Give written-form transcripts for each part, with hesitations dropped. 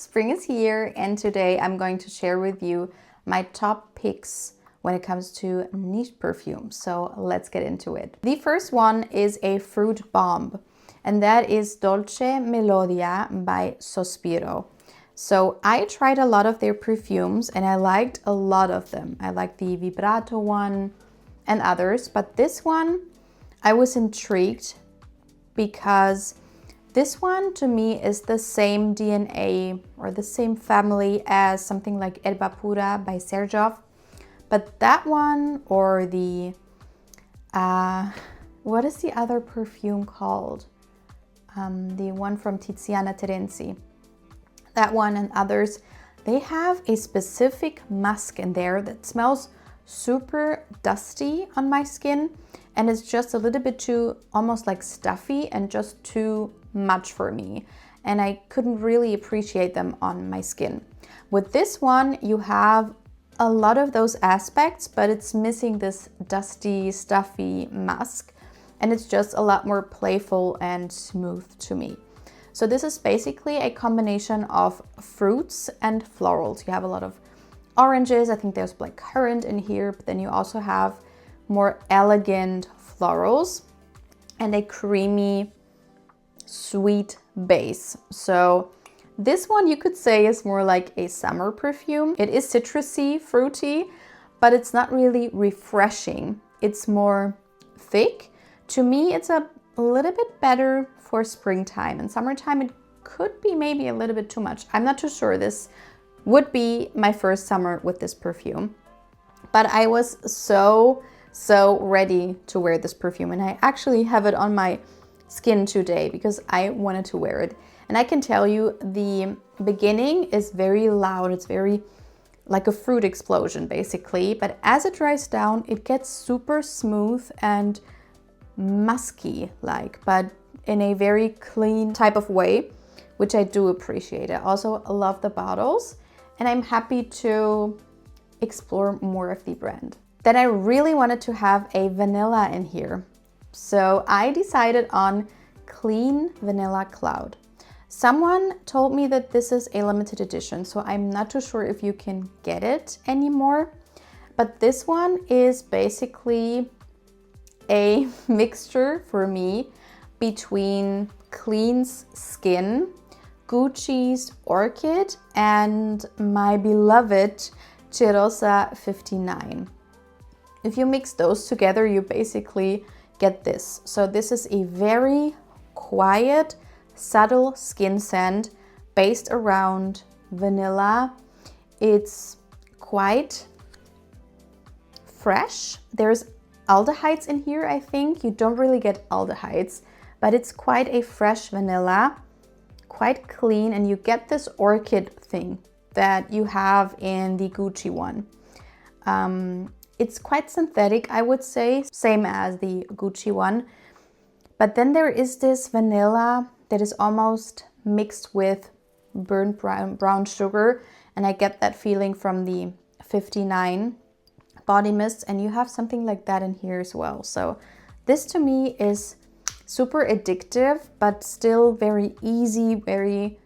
Spring is here, and today I'm going to share with you my top picks when it comes to niche perfumes. So let's get into it. The first one is a fruit bomb, and that is Dolce Melodia by Sospiro. So I tried a lot of their perfumes and I liked a lot of them. I liked the vibrato one and others, but this one I was intrigued because this one to me is the same DNA or the same family as something like Erba Pura by Sergioff. But that one, or the, what is the other perfume called? The one from Tiziana Terenzi. That one and others, they have a specific musk in there that smells super dusty on my skin. And it's just a little bit too, almost like stuffy and just too much for me. And I couldn't really appreciate them on my skin. With this one, you have a lot of those aspects, but it's missing this dusty, stuffy musk. And it's just a lot more playful and smooth to me. So this is basically a combination of fruits and florals. You have a lot of oranges. I think there's blackcurrant in here, but then you also have more elegant florals and a creamy, sweet base. So this one you could say is more like a summer perfume. It is citrusy, fruity, but it's not really refreshing. It's more thick. To me, it's a little bit better for springtime. In summertime, it could be maybe a little bit too much. I'm not too sure. This would be my first summer with this perfume. But I was so ready to wear this perfume, and I actually have it on my skin today because I wanted to wear it. And I can tell you the beginning is very loud. It's very like a fruit explosion basically, but as it dries down it gets super smooth and musky like, but in a very clean type of way, which I do appreciate. I also love the bottles and I'm happy to explore more of the brand. Then I really wanted to have a vanilla in here. So I decided on Clean Vanilla Cloud. Someone told me that this is a limited edition, so I'm not too sure if you can get it anymore. But this one is basically a mixture for me between Clean's Skin, Gucci's Orchid, and my beloved Cheirosa 59. If you mix those together, you basically get this. So this is a very quiet, subtle skin scent based around vanilla. It's quite fresh. There's aldehydes in here, I think. You don't really get aldehydes, but it's quite a fresh vanilla, quite clean, and you get this orchid thing that you have in the Gucci one. It's quite synthetic, I would say, same as the Gucci one. But then there is this vanilla that is almost mixed with burnt brown sugar. And I get that feeling from the 59 body mist. And you have something like that in here as well. So this to me is super addictive, but still very easy, very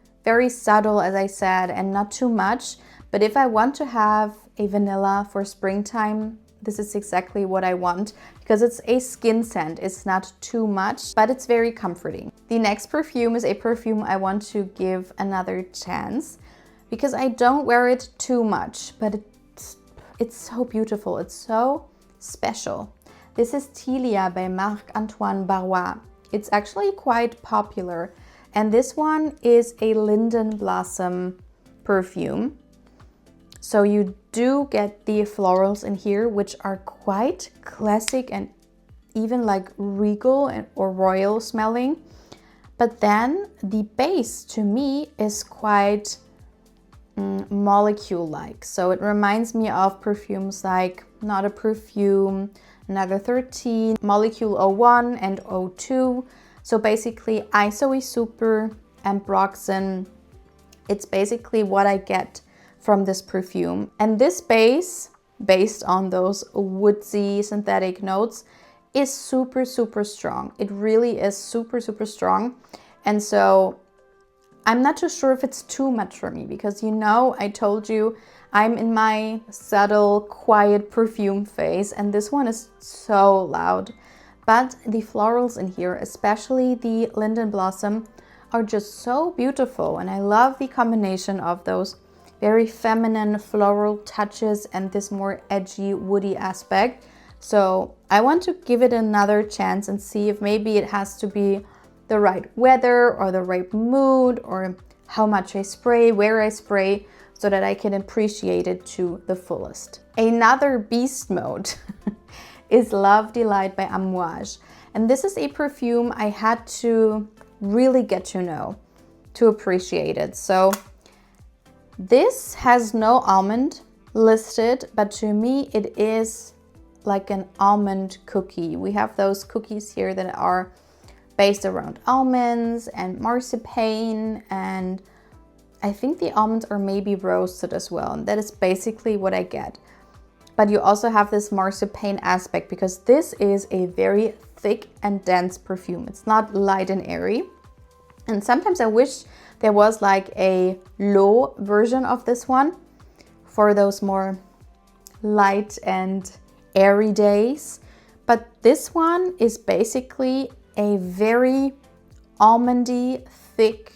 subtle, as I said, and not too much. But if I want to have a vanilla for springtime, this is exactly what I want because it's a skin scent. It's not too much, but it's very comforting. The next perfume is a perfume I want to give another chance because I don't wear it too much, but it's so beautiful. It's so special. This is Tilda by Marc Antoine Barrois. It's actually quite popular. And this one is a linden blossom perfume. So you do get the florals in here, which are quite classic and even like regal or royal smelling. But then the base to me is quite molecule-like. So it reminds me of perfumes like Not a Perfume, Another 13, Molecule 01 and 02. So basically Isoe Super and Broxen. It's basically what I get from this perfume. And this base, based on those woodsy synthetic notes, is super strong. It really is super strong. And so I'm not too sure if it's too much for me because, you know, I told you I'm in my subtle, quiet perfume phase, and this one is so loud. But the florals in here, especially the linden blossom, are just so beautiful, and I love the combination of those very feminine floral touches and this more edgy, woody aspect. So I want to give it another chance and see if maybe it has to be the right weather or the right mood, or how much I spray, where I spray, so that I can appreciate it to the fullest. Another beast mode is Love Delight by Amouage. And this is a perfume I had to really get to know to appreciate it. So this has no almond listed, but to me it is like an almond cookie. We have those cookies here that are based around almonds and marzipan, and I think the almonds are maybe roasted as well, and that is basically what I get. But you also have this marzipan aspect because this is a very thick and dense perfume. It's not light and airy. And sometimes I wish there was like a low version of this one for those more light and airy days. But this one is basically a very almondy, thick,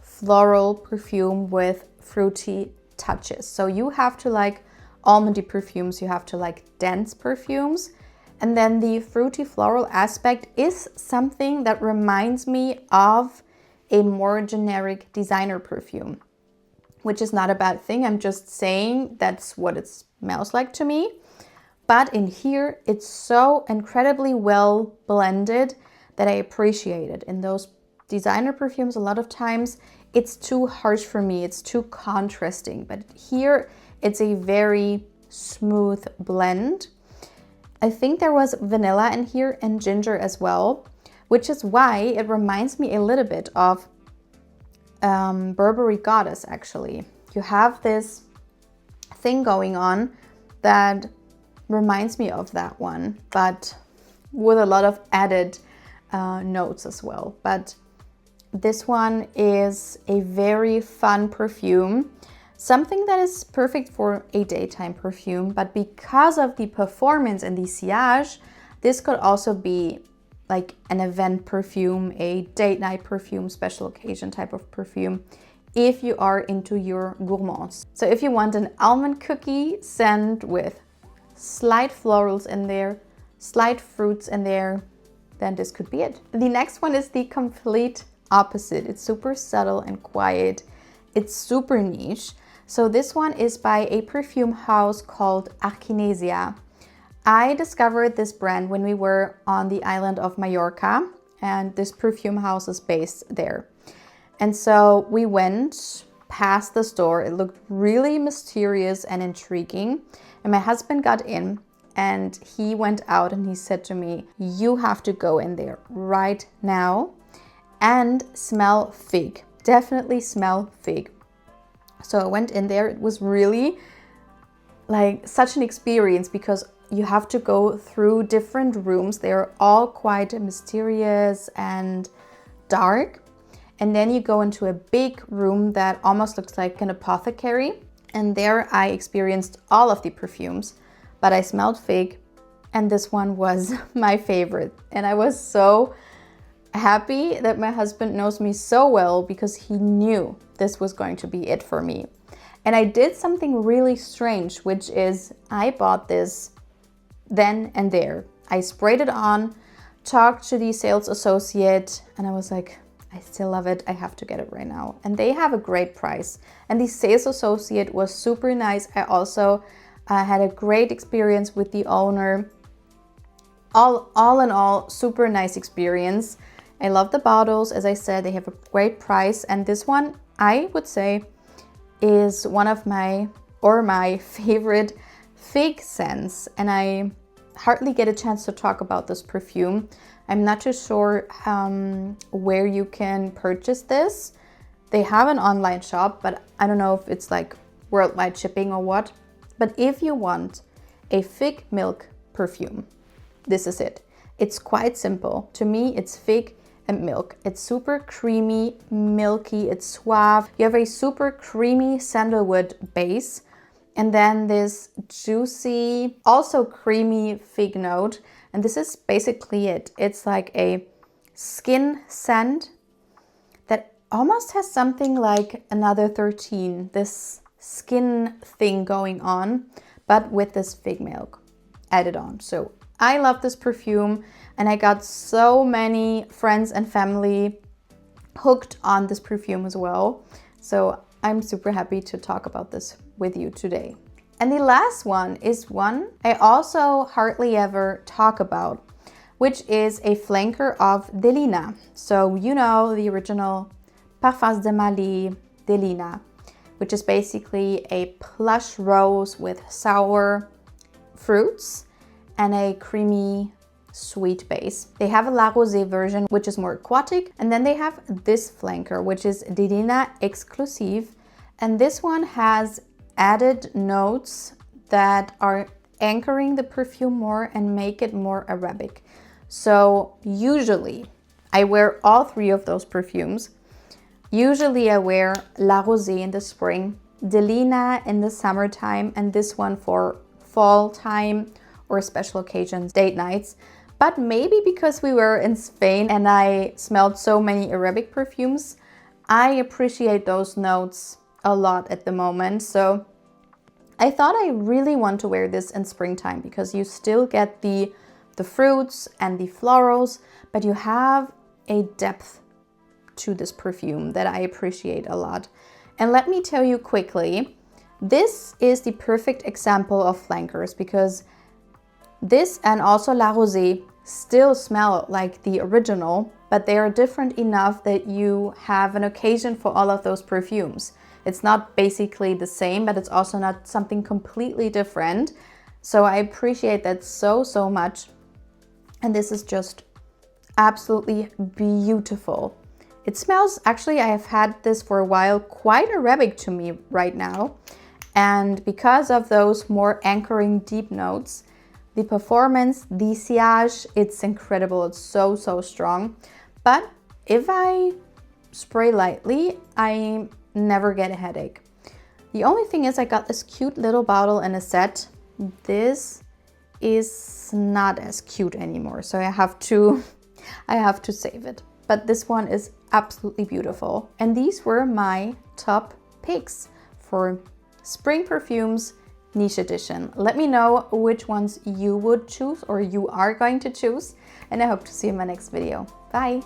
floral perfume with fruity touches. So you have to like almondy perfumes, you have to like dense perfumes. And then the fruity floral aspect is something that reminds me of a more generic designer perfume, which is not a bad thing. I'm just saying that's what it smells like to me. But in here, it's so incredibly well blended that I appreciate it. In those designer perfumes, a lot of times it's too harsh for me. It's too contrasting. But here, it's a very smooth blend. I think there was vanilla in here and ginger as well, which is why it reminds me a little bit of Burberry Goddess, actually. You have this thing going on that reminds me of that one, but with a lot of added notes as well. But this one is a very fun perfume, something that is perfect for a daytime perfume, but because of the performance and the sillage, this could also be like an event perfume, a date night perfume, special occasion type of perfume, if you are into your gourmands. So if you want an almond cookie scent with slight florals in there, slight fruits in there, then this could be it. The next one is the complete opposite. It's super subtle and quiet. It's super niche. So this one is by a perfume house called Arquinesia. I discovered this brand when we were on the island of Mallorca, and this perfume house is based there. And so we went past the store. It looked really mysterious and intriguing. And my husband got in and he went out and he said to me, you have to go in there right now and smell fig. Definitely smell fig. So I went in there. It was really like such an experience because you have to go through different rooms. They're all quite mysterious and dark. And then you go into a big room that almost looks like an apothecary. And there I experienced all of the perfumes, but I smelled fig, and this one was my favorite. And I was so happy that my husband knows me so well because he knew this was going to be it for me. And I did something really strange, which is I bought this then and there. I sprayed it on, talked to the sales associate, and I was like, I still love it. I have to get it right now. And they have a great price. And the sales associate was super nice. I also had a great experience with the owner. All in all, super nice experience. I love the bottles. As I said, they have a great price. And this one, I would say, is one of my favorite fig scents. And I hardly get a chance to talk about this perfume. I'm not too sure where you can purchase this. They have an online shop, but I don't know if it's like worldwide shipping or what. But if you want a fig milk perfume, this is it. It's quite simple. To me, it's fig and milk. It's super creamy, milky, it's suave. You have a super creamy sandalwood base, and then this juicy, also creamy fig note. And this is basically it. It's like a skin scent that almost has something like Another 13, this skin thing going on, but with this fig milk added on. So I love this perfume, and I got so many friends and family hooked on this perfume as well. So I'm super happy to talk about this with you today. And the last one is one I also hardly ever talk about, which is a flanker of Delina. So you know the original Parfums de Mali Delina, which is basically a plush rose with sour fruits and a creamy sweet base. They have a La Rosée version, which is more aquatic, and then they have this flanker, which is Delina Exclusif, and this one has added notes that are anchoring the perfume more and make it more Arabic. So usually I wear all three of those perfumes. Usually I wear La Rosée in the spring, Delina in the summertime, and this one for fall time or special occasions, date nights. But maybe because we were in Spain and I smelled so many Arabic perfumes, I appreciate those notes a lot at the moment. So I thought I really want to wear this in springtime because you still get the fruits and the florals, but you have a depth to this perfume that I appreciate a lot. And let me tell you quickly, this is the perfect example of flankers because this and also La Rosée still smell like the original, but they are different enough that you have an occasion for all of those perfumes. It's not basically the same, but it's also not something completely different. So I appreciate that so much. And this is just absolutely beautiful. It smells, actually I have had this for a while, quite Arabic to me right now. And because of those more anchoring deep notes, the performance, the sillage, it's incredible. It's so strong. But if I spray lightly, I never get a headache. The only thing is I got this cute little bottle in a set. This is not as cute anymore, so I have to save it. But this one is absolutely beautiful. And these were my top picks for spring perfumes niche edition. Let me know which ones you would choose or you are going to choose, and I hope to see you in my next video. Bye!